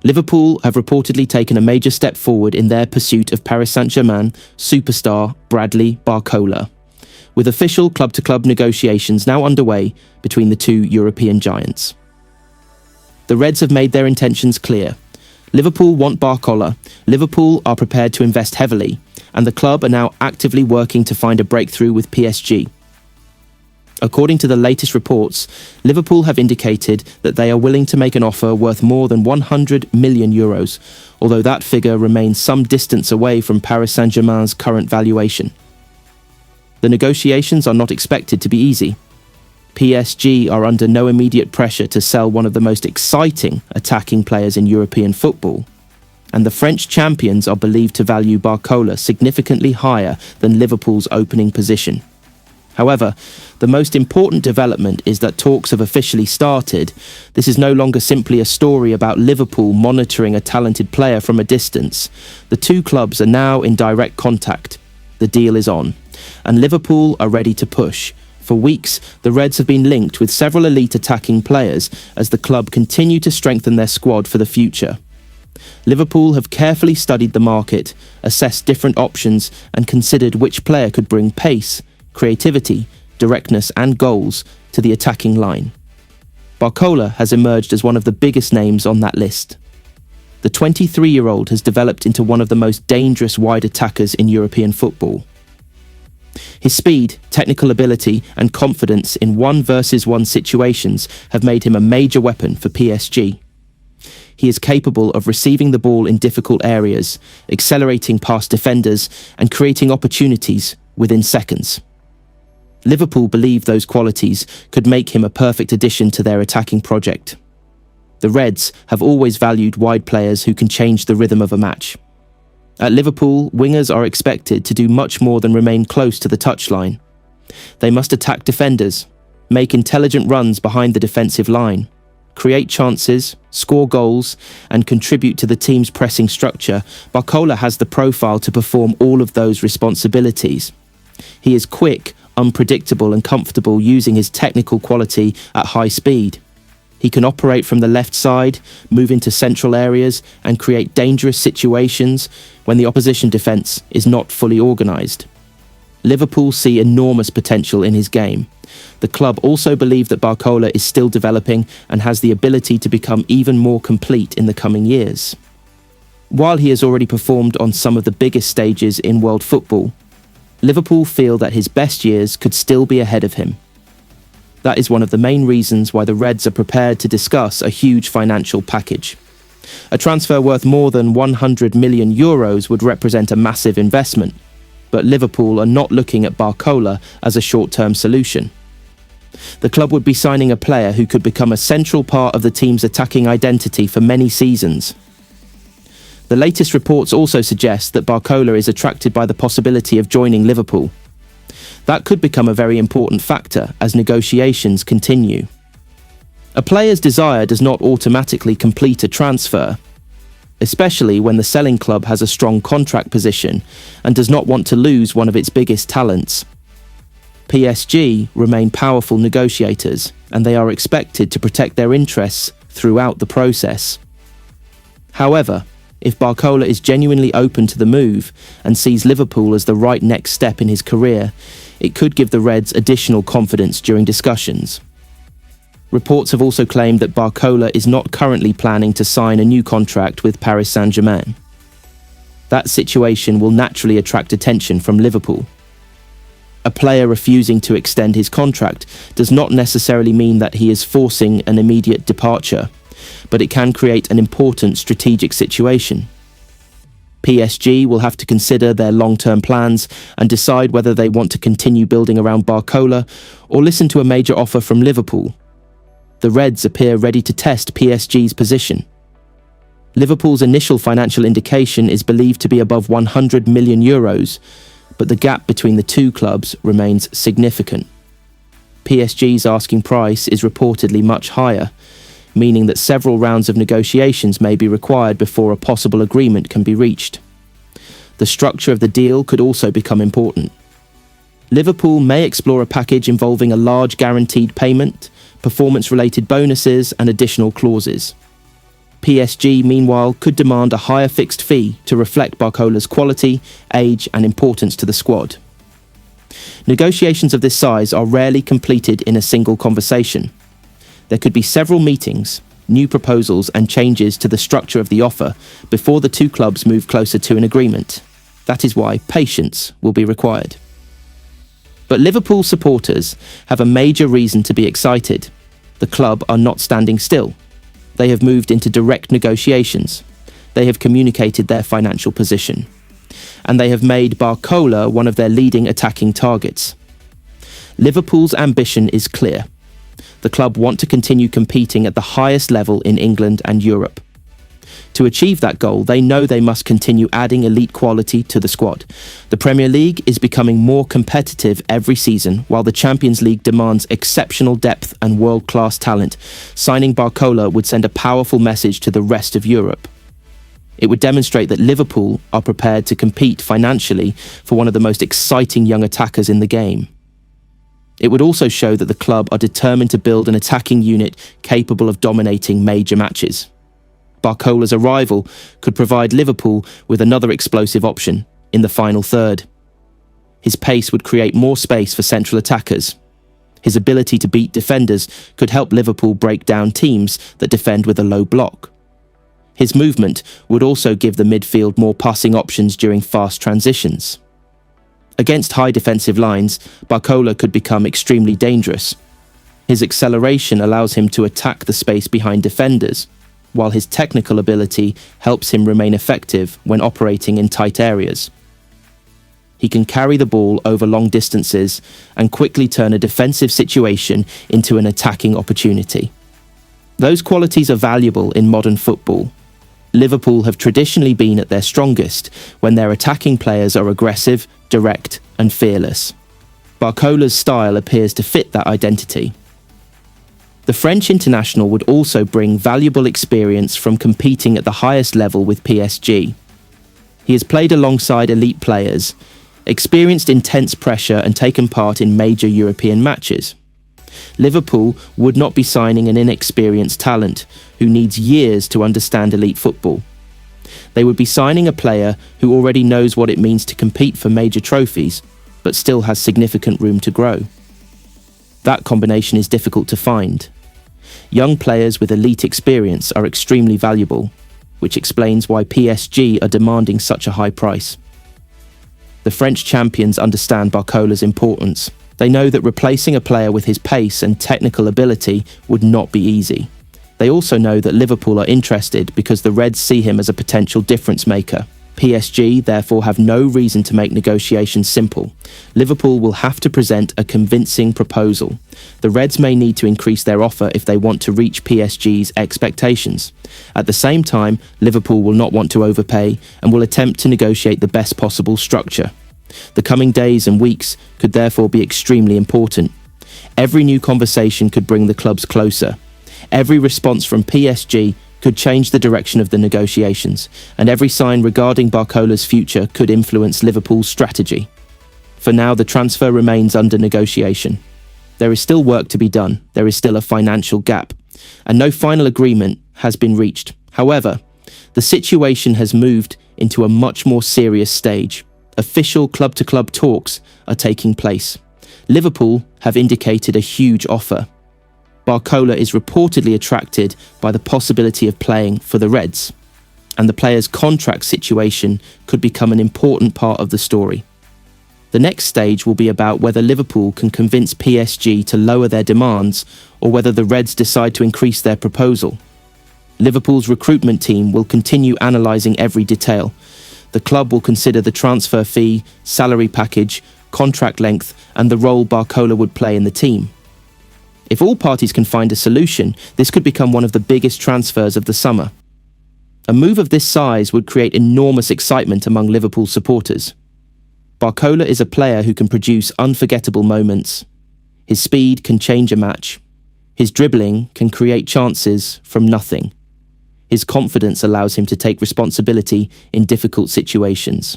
Liverpool have reportedly taken a major step forward in their pursuit of Paris Saint-Germain superstar Bradley Barcola, with official club-to-club negotiations now underway between the two European giants. The Reds have made their intentions clear. Liverpool want Barcola, Liverpool are prepared to invest heavily, and the club are now actively working to find a breakthrough with PSG. According to the latest reports, Liverpool have indicated that they are willing to make an offer worth more than €100 million, although that figure remains some distance away from Paris Saint-Germain's current valuation. The negotiations are not expected to be easy. PSG are under no immediate pressure to sell one of the most exciting attacking players in European football, and the French champions are believed to value Barcola significantly higher than Liverpool's opening position. However, the most important development is that talks have officially started. This is no longer simply a story about Liverpool monitoring a talented player from a distance. The two clubs are now in direct contact. The deal is on, and Liverpool are ready to push. For weeks, the Reds have been linked with several elite attacking players as the club continue to strengthen their squad for the future. Liverpool have carefully studied the market, assessed different options, and considered which player could bring pace, creativity, directness and goals to the attacking line. Barcola has emerged as one of the biggest names on that list. The 23-year-old has developed into one of the most dangerous wide attackers in European football. His speed, technical ability and confidence in 1-versus-1 situations have made him a major weapon for PSG. He is capable of receiving the ball in difficult areas, accelerating past defenders and creating opportunities within seconds. Liverpool believe those qualities could make him a perfect addition to their attacking project. The Reds have always valued wide players who can change the rhythm of a match. At Liverpool, wingers are expected to do much more than remain close to the touchline. They must attack defenders, make intelligent runs behind the defensive line, create chances, score goals, and contribute to the team's pressing structure. Barcola has the profile to perform all of those responsibilities. He is quick, unpredictable and comfortable using his technical quality at high speed. He can operate from the left side, move into central areas and create dangerous situations when the opposition defence is not fully organised. Liverpool see enormous potential in his game. The club also believe that Barcola is still developing and has the ability to become even more complete in the coming years. While he has already performed on some of the biggest stages in world football, Liverpool feel that his best years could still be ahead of him. That is one of the main reasons why the Reds are prepared to discuss a huge financial package. A transfer worth more than €100 million would represent a massive investment, but Liverpool are not looking at Barcola as a short-term solution. The club would be signing a player who could become a central part of the team's attacking identity for many seasons. The latest reports also suggest that Barcola is attracted by the possibility of joining Liverpool. That could become a very important factor as negotiations continue. A player's desire does not automatically complete a transfer, especially when the selling club has a strong contract position and does not want to lose one of its biggest talents. PSG remain powerful negotiators, and they are expected to protect their interests throughout the process. However, if Barcola is genuinely open to the move and sees Liverpool as the right next step in his career, it could give the Reds additional confidence during discussions. Reports have also claimed that Barcola is not currently planning to sign a new contract with Paris Saint-Germain. That situation will naturally attract attention from Liverpool. A player refusing to extend his contract does not necessarily mean that he is forcing an immediate departure, but it can create an important strategic situation. PSG will have to consider their long-term plans and decide whether they want to continue building around Barcola or listen to a major offer from Liverpool. The Reds appear ready to test PSG's position. Liverpool's initial financial indication is believed to be above €100 million, but the gap between the two clubs remains significant. PSG's asking price is reportedly much higher, meaning that several rounds of negotiations may be required before a possible agreement can be reached. The structure of the deal could also become important. Liverpool may explore a package involving a large guaranteed payment, performance-related bonuses and additional clauses. PSG, meanwhile, could demand a higher fixed fee to reflect Barcola's quality, age and importance to the squad. Negotiations of this size are rarely completed in a single conversation. There could be several meetings, new proposals and changes to the structure of the offer before the two clubs move closer to an agreement. That is why patience will be required. But Liverpool supporters have a major reason to be excited. The club are not standing still. They have moved into direct negotiations. They have communicated their financial position. And they have made Barcola one of their leading attacking targets. Liverpool's ambition is clear. The club want to continue competing at the highest level in England and Europe. To achieve that goal, they know they must continue adding elite quality to the squad. The Premier League is becoming more competitive every season, while the Champions League demands exceptional depth and world-class talent. Signing Barcola would send a powerful message to the rest of Europe. It would demonstrate that Liverpool are prepared to compete financially for one of the most exciting young attackers in the game. It would also show that the club are determined to build an attacking unit capable of dominating major matches. Barcola's arrival could provide Liverpool with another explosive option in the final third. His pace would create more space for central attackers. His ability to beat defenders could help Liverpool break down teams that defend with a low block. His movement would also give the midfield more passing options during fast transitions. Against high defensive lines, Barcola could become extremely dangerous. His acceleration allows him to attack the space behind defenders, while his technical ability helps him remain effective when operating in tight areas. He can carry the ball over long distances and quickly turn a defensive situation into an attacking opportunity. Those qualities are valuable in modern football. Liverpool have traditionally been at their strongest when their attacking players are aggressive, direct and fearless. Barcola's style appears to fit that identity. The French international would also bring valuable experience from competing at the highest level with PSG. He has played alongside elite players, experienced intense pressure and taken part in major European matches. Liverpool would not be signing an inexperienced talent who needs years to understand elite football. They would be signing a player who already knows what it means to compete for major trophies, but still has significant room to grow. That combination is difficult to find. Young players with elite experience are extremely valuable, which explains why PSG are demanding such a high price. The French champions understand Barcola's importance. They know that replacing a player with his pace and technical ability would not be easy. They also know that Liverpool are interested because the Reds see him as a potential difference maker. PSG therefore have no reason to make negotiations simple. Liverpool will have to present a convincing proposal. The Reds may need to increase their offer if they want to reach PSG's expectations. At the same time, Liverpool will not want to overpay and will attempt to negotiate the best possible structure. The coming days and weeks could therefore be extremely important. Every new conversation could bring the clubs closer. Every response from PSG could change the direction of the negotiations, and every sign regarding Barcola's future could influence Liverpool's strategy. For now, the transfer remains under negotiation. There is still work to be done, there is still a financial gap, and no final agreement has been reached. However, the situation has moved into a much more serious stage. Official club-to-club talks are taking place. Liverpool have indicated a huge offer. Barcola is reportedly attracted by the possibility of playing for the Reds, and the player's contract situation could become an important part of the story. The next stage will be about whether Liverpool can convince PSG to lower their demands or whether the Reds decide to increase their proposal. Liverpool's recruitment team will continue analysing every detail. The club will consider the transfer fee, salary package, contract length, and the role Barcola would play in the team. If all parties can find a solution, this could become one of the biggest transfers of the summer. A move of this size would create enormous excitement among Liverpool supporters. Barcola is a player who can produce unforgettable moments. His speed can change a match. His dribbling can create chances from nothing. His confidence allows him to take responsibility in difficult situations.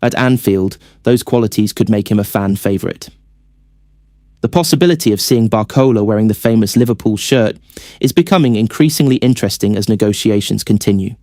At Anfield, those qualities could make him a fan favourite. The possibility of seeing Barcola wearing the famous Liverpool shirt is becoming increasingly interesting as negotiations continue.